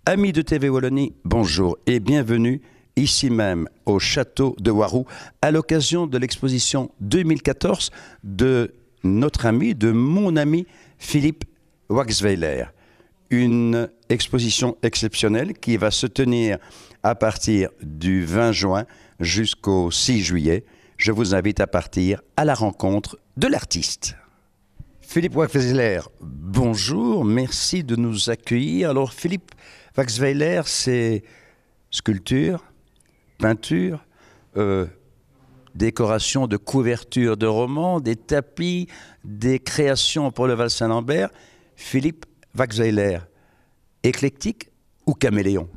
Amis de TV Wallonie, bonjour et bienvenue ici même au château de Warroux à l'occasion de l'exposition 2014 de notre ami, de mon ami Philippe Waxweiler. Une exposition exceptionnelle qui va se tenir à partir du 20 juin jusqu'au 6 juillet. Je vous invite à partir à la rencontre de l'artiste. Philippe Waxweiler, bonjour, merci de nous accueillir. Alors Philippe Waxweiler, c'est sculpture, peinture, décoration de couverture de romans, des tapis, des créations pour le Val-Saint-Lambert. Philippe Waxweiler, éclectique ou caméléon?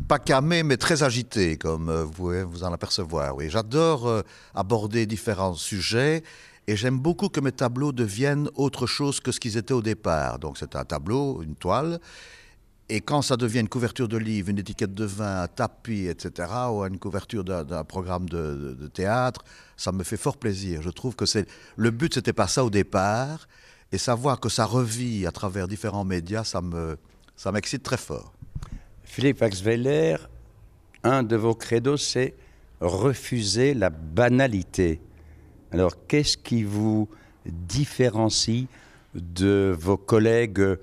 Pas camé, mais très agité, comme vous pouvez vous en apercevoir. Oui, j'adore aborder différents sujets et j'aime beaucoup que mes tableaux deviennent autre chose que ce qu'ils étaient au départ. Donc c'est un tableau, une toile, et quand ça devient une couverture de livre, une étiquette de vin, un tapis, etc., ou une couverture d'un programme de théâtre, ça me fait fort plaisir. Je trouve que le but, c'était pas ça au départ, et savoir que ça revit à travers différents médias, ça m'excite très fort. Philippe Waxweiler, un de vos credos, c'est refuser la banalité. Alors, qu'est-ce qui vous différencie de vos collègues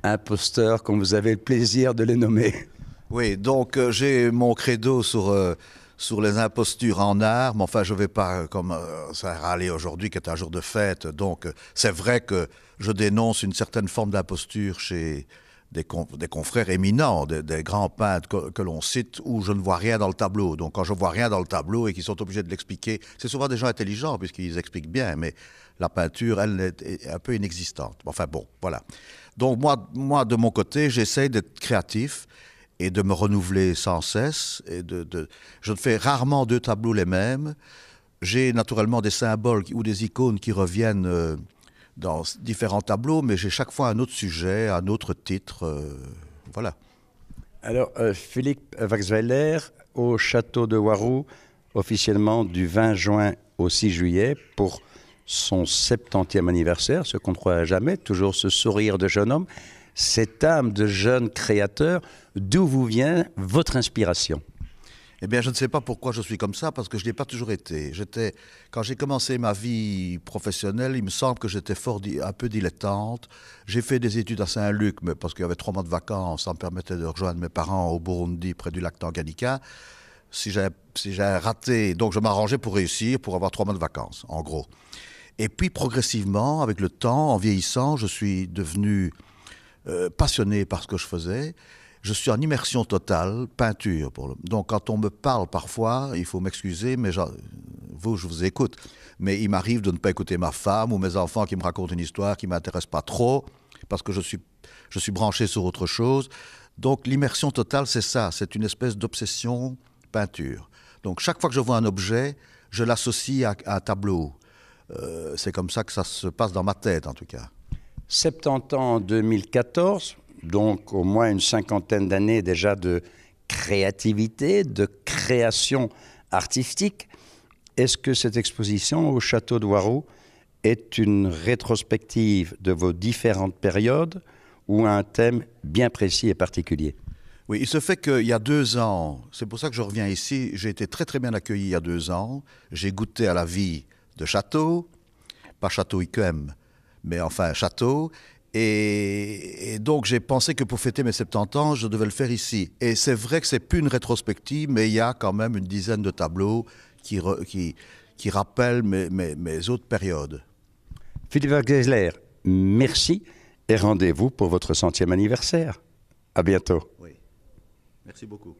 imposteurs, comme vous avez le plaisir de les nommer? Oui, donc j'ai mon credo sur les impostures en art, mais enfin je ne vais pas comme ça râler aujourd'hui qui est un jour de fête. Donc c'est vrai que je dénonce une certaine forme d'imposture chez des confrères éminents, des grands peintres que l'on cite, où je ne vois rien dans le tableau. Donc quand je ne vois rien dans le tableau et qu'ils sont obligés de l'expliquer, c'est souvent des gens intelligents puisqu'ils expliquent bien, mais la peinture, elle, est un peu inexistante. Enfin bon, voilà. Donc moi de mon côté, j'essaye d'être créatif et de me renouveler sans cesse. Et je ne fais rarement deux tableaux les mêmes. J'ai naturellement des symboles ou des icônes qui reviennent dans différents tableaux, mais j'ai chaque fois un autre sujet, un autre titre. Voilà. Alors, Philippe Waxweiler, au château de Warroux, officiellement du 20 juin au 6 juillet, pour son 70e anniversaire, ce qu'on ne croit jamais, toujours ce sourire de jeune homme, cette âme de jeune créateur, d'où vous vient votre inspiration? Eh bien, je ne sais pas pourquoi je suis comme ça, parce que je ne l'ai pas toujours été. Quand j'ai commencé ma vie professionnelle, il me semble que j'étais un peu dilettante. J'ai fait des études à Saint-Luc, mais parce qu'il y avait 3 mois de vacances, ça me permettait de rejoindre mes parents au Burundi, près du lac Tanganyika. Si j'ai raté, donc je m'arrangeais pour réussir, pour avoir 3 mois de vacances, en gros. Et puis, progressivement, avec le temps, en vieillissant, je suis devenu passionné par ce que je faisais. Je suis en immersion totale, peinture. Donc, quand on me parle parfois, il faut m'excuser, mais je vous écoute. Mais il m'arrive de ne pas écouter ma femme ou mes enfants qui me racontent une histoire qui ne m'intéresse pas trop, parce que je suis branché sur autre chose. Donc, l'immersion totale, c'est ça. C'est une espèce d'obsession peinture. Donc, chaque fois que je vois un objet, je l'associe à un tableau. C'est comme ça que ça se passe dans ma tête, en tout cas. 70 ans en 2014, donc au moins une cinquantaine d'années déjà de créativité, de création artistique. Est-ce que cette exposition au château de Warroux est une rétrospective de vos différentes périodes ou un thème bien précis et particulier? Oui, il se fait qu'il y a 2 ans, c'est pour ça que je reviens ici, j'ai été très très bien accueilli il y a 2 ans. J'ai goûté à la vie de château, pas château Yquem, mais enfin château. Et donc j'ai pensé que pour fêter mes 70 ans, je devais le faire ici. Et c'est vrai que c'est plus une rétrospective, mais il y a quand même une dizaine de tableaux qui rappellent mes autres périodes. Philippe Waxweiler, merci et rendez-vous pour votre 100e anniversaire. À bientôt. Oui, merci beaucoup.